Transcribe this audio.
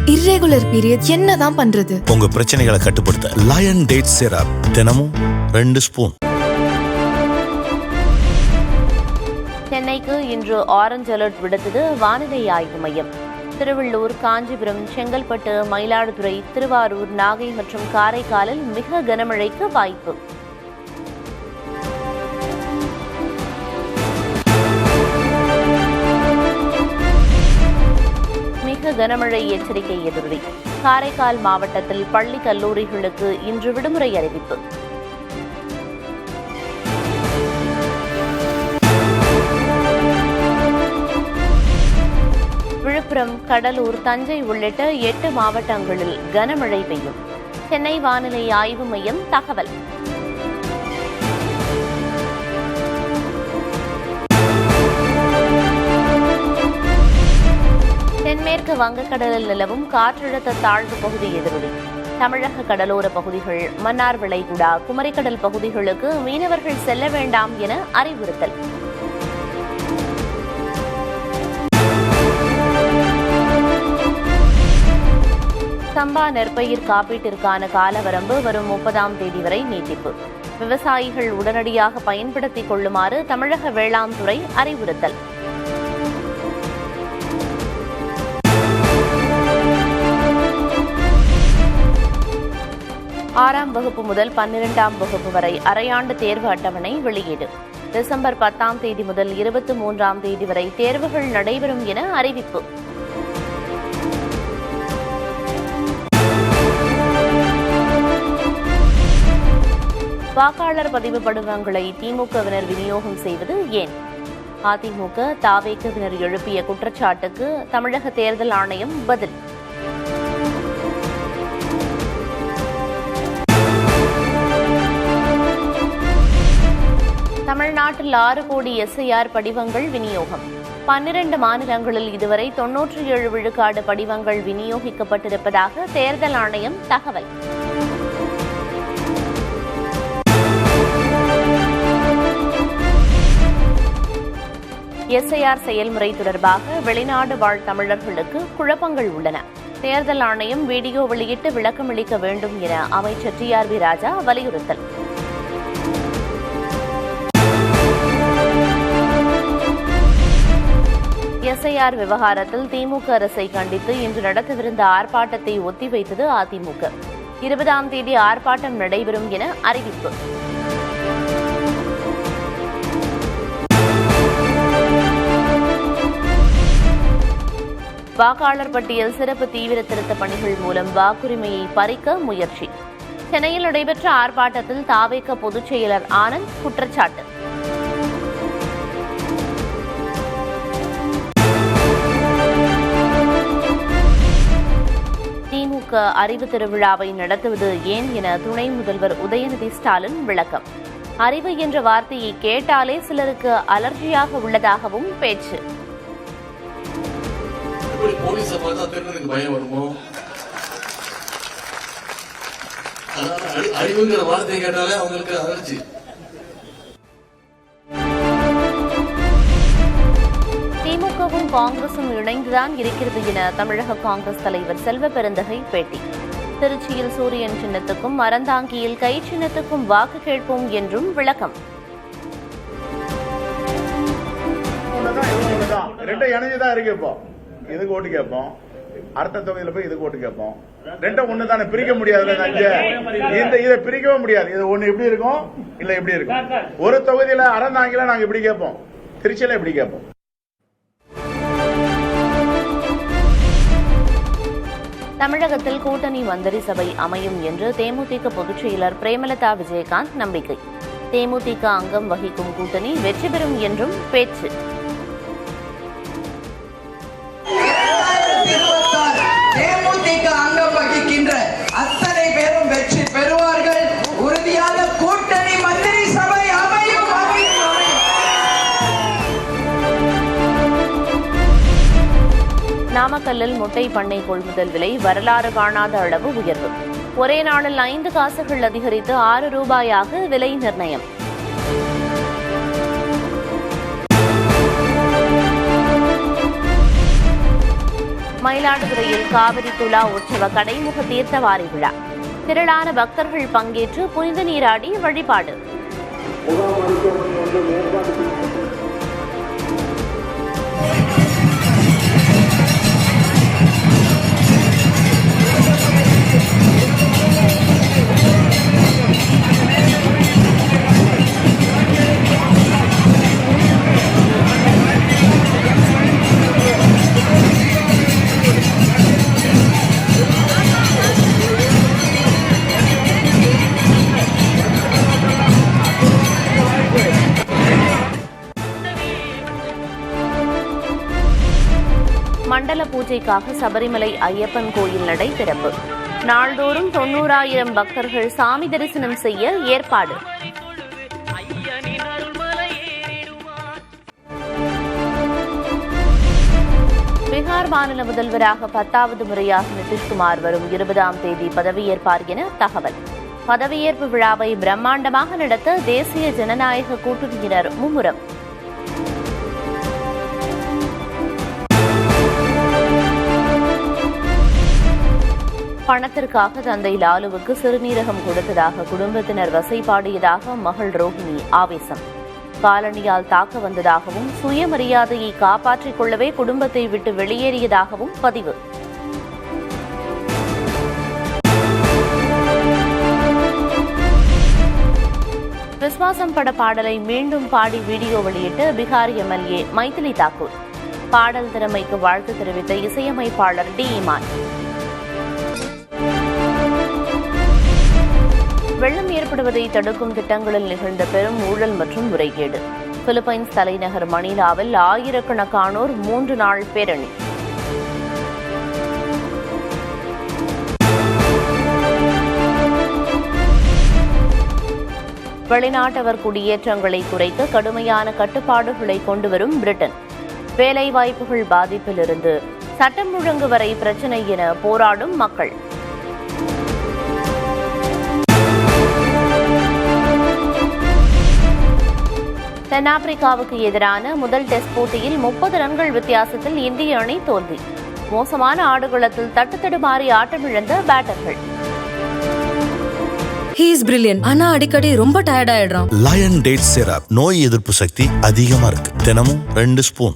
Irregular period என்னதான் பண்றது? உங்க பிரச்சனைகளை கட்டுப்படுத்த லயன் டேட் சிரப் தினமும் 2 ஸ்பூன். சென்னைக்கு இன்று ஆரஞ்ச் அலர்ட் விடுத்தது வானிலை ஆய்வு மையம். திருவள்ளூர், காஞ்சிபுரம், செங்கல்பட்டு, மயிலாடுதுறை, திருவாரூர், நாகை மற்றும் காரைக்காலில் மிக கனமழைக்கு வாய்ப்பு. மிக கனமழை எச்சரிக்கை எதிரொலி. காரைக்கால் மாவட்டத்தில் பள்ளி கல்லூரிகளுக்கு இன்று விடுமுறை அறிவிப்பு. விழுப்புரம், கடலூர், தஞ்சை உள்ளிட்ட 8 மாவட்டங்களில் கனமழை பெய்யும். சென்னை வானிலை ஆய்வு மையம் தகவல். தென்மேற்கு வங்கக்கடலில் நிலவும் காற்றழுத்த தாழ்வு பகுதி எதிரொலி. தமிழக கடலோர பகுதிகள், மன்னார் வளைகுடா, குமரிக்கடல் பகுதிகளுக்கு மீனவர்கள் செல்ல வேண்டாம் என அறிவுறுத்தல். சம்பா நெற்பயிர் காப்பீட்டிற்கான காலவரம்பு வரும் 30ஆம் தேதி வரை நீட்டிப்பு. விவசாயிகள் உடனடியாக பயன்படுத்திக் கொள்ளுமாறு தமிழக வேளாண் துறை அறிவுறுத்தல். 6ஆம் வகுப்பு முதல் 12ஆம் வகுப்பு வரை அரையாண்டு தேர்வு அட்டவணை வெளியீடு. டிசம்பர் 10ஆம் தேதி முதல் 23ஆம் தேதி வரை தேர்வுகள் நடைபெறும் என அறிவிப்பு. வாக்காளர் பதிவு படிவங்களை திமுகவினர் விநியோகம் செய்வது ஏன்? அதிமுக, தவேகவினர் எழுப்பிய குற்றச்சாட்டுக்கு தமிழக தேர்தல் ஆணையம் பதில். தமிழ்நாட்டில் 6 கோடி SIR படிவங்கள் விநியோகம். 12 மாநிலங்களில் இதுவரை 97 விழுக்காடு படிவங்கள் விநியோகிக்கப்பட்டிருப்பதாக தேர்தல் ஆணையம் தகவல். SIR செயல்முறை தொடர்பாக வெளிநாடு வாழ் தமிழர்களுக்கு குழப்பங்கள் உள்ளன. தேர்தல் ஆணையம் வீடியோ வெளியிட்டு விளக்கமளிக்க வேண்டும் என அமைச்சர் TRB ராஜா வலியுறுத்தல். SIR விவகாரத்தில் திமுக அரசை கண்டித்து இன்று நடத்தவிருந்த ஆர்ப்பாட்டத்தை ஒத்திவைத்தது அதிமுக. 20ஆம் தேதி ஆர்ப்பாட்டம் நடைபெறும் என அறிவிப்பு. வாக்காளர் பட்டியல் சிறப்பு தீவிர திருத்த பணிகள் மூலம் வாக்குரிமையை பறிக்க முயற்சி. சென்னையில் நடைபெற்ற ஆர்ப்பாட்டத்தில் தவேக பொதுச் செயலர் ஆனந்த் குற்றச்சாட்டு. திமுக அறிவு திருவிழாவை நடத்துவது ஏன் என துணை முதல்வர் உதயநிதி ஸ்டாலின் விளக்கம். அறிவு என்ற வார்த்தையை கேட்டாலே சிலருக்கு அலர்ஜியாக உள்ளதாகவும் பேச்சு. அறிவுங்கிற வார்த்தையை கேட்டாலே அவங்களுக்கு அலர்ஜி. திமுகவும் காங்கிரசும் இணைந்துதான் இருக்கிறது என தமிழக காங்கிரஸ் தலைவர் செல்வ பெருந்தகை பேட்டி. திருச்சியில் சூரியன் சின்னத்துக்கும் அறந்தாங்கியில் கை சின்னத்துக்கும் வாக்கு கேட்போம் என்றும் விளக்கம். ரெண்டும் இணைஞ்சுதான் இருக்கு. இப்போ இதுக்கு ஓட்டு கேட்போம், அடுத்த தொகுதியில போய் இதுக்கு ஓட்டு கேட்போம். ரெண்டும் ஒண்ணு தானே, பிரிக்க முடியாது. இதை பிரிக்கவும் முடியாது. இது ஒண்ணு எப்படி இருக்கும், இல்ல எப்படி இருக்கும். ஒரு தொகுதியில அறந்தாங்கில நாங்க இப்படி கேட்போம், திருச்சியில இப்படி கேட்போம். தமிழகத்தில் கூட்டணி மந்திரி சபை அமையும் என்று தேமுதிக பொதுச் செயலர் பிரேமலதா விஜயகாந்த் நம்பிக்கை. தேமுதிக அங்கம் வகிக்கும் கூட்டணி வெற்றி பெறும் என்றும் பேச்சு. தேமுதிக அங்கம் வகிக்கின்ற அத்தனை பேரும் வெற்றி பெறுவார்கள். உறுதியான கூட்டணி மந்திரி சபை அமையும். நாமக்கல்லில் முட்டை பண்ணை கொள்முதல் விலை வரலாறு காணாத அளவு உயர்வு. ஒரே நாளில் 5 காசுகள் அதிகரித்து 6 ரூபாயாக விலை நிர்ணயம். மயிலாடுதுறையில் காவிரி துலா உற்சவ கடைமுக தீர்த்தவாரி விழா. திரளான பக்தர்கள் பங்கேற்று புனித நீராடி வழிபாடு. மண்டல பூஜைக்காக சபரிமலை ஐயப்பன் கோயில் நடை திறப்பு. நாள்தோறும் 90,000 பக்தர்கள் சாமி தரிசனம் செய்ய ஏற்பாடு. பீகார் மாநில முதல்வராக 10வது முறையாக நிதிஷ்குமார் வரும் 20ஆம் தேதி பதவியேற்பார் என தகவல். பதவியேற்பு விழாவை பிரம்மாண்டமாக நடத்த தேசிய ஜனநாயக கூட்டணியினர் மும்முரம். பணத்திற்காக தந்தை லாலுவுக்கு சிறுநீரகம் கொடுத்ததாக குடும்பத்தினர் வசைபாடியதாக மகள் ரோஹிணி ஆவேசம். காலணியால் தாக்க வந்ததாகவும் சுயமரியாதையை காப்பாற்றிக் கொள்ளவே குடும்பத்தை விட்டு வெளியேறியதாகவும் பதிவு. விஸ்வாசம் பட பாடலை மீண்டும் பாடி வீடியோ வெளியிட்டு பீகார் எம்எல்ஏ மைதிலி தாக்கூர். பாடல் திறமைக்கு வாழ்த்து தெரிவித்த இசையமைப்பாளர் டி இமான். வெள்ளம் ஏற்படுவதை தடுக்கும் திட்டங்களில் நிகழ்ந்த பெரும் ஊழல் மற்றும் முறைகேடு. பிலிப்பைன்ஸ் தலைநகர் மணிலாவில் ஆயிரக்கணக்கானோர் 3 நாள் பேரணி. வெளிநாட்டவர் குடியேற்றங்களை குறைக்க கடுமையான கட்டுப்பாடுகளை கொண்டுவரும் பிரிட்டன். வேலைவாய்ப்புகள் பாதிப்பிலிருந்து சட்டம் ஒழுங்கு வரை பிரச்சினை என போராடும் மக்கள். தென்னாப்பிரிக்காவுக்கு எதிரான முதல் டெஸ்ட் போட்டியில் 30 ரன்கள் வித்தியாசத்தில் இந்திய அணி தோல்வி. மோசமான ஆடுகளத்தில் தட்டுத்தடுமாறி ஆட்டமிழந்த பேட்டர்கள். He is brilliant. ஆனா அடிக்கடி ரொம்ப டயர்ட் ஆயிடுறான். லயன் டேட் சிரப் நோய் எதிர்ப்பு சக்தி அதிகமா இருக்கு. தினமும் 2 ஸ்பூன்.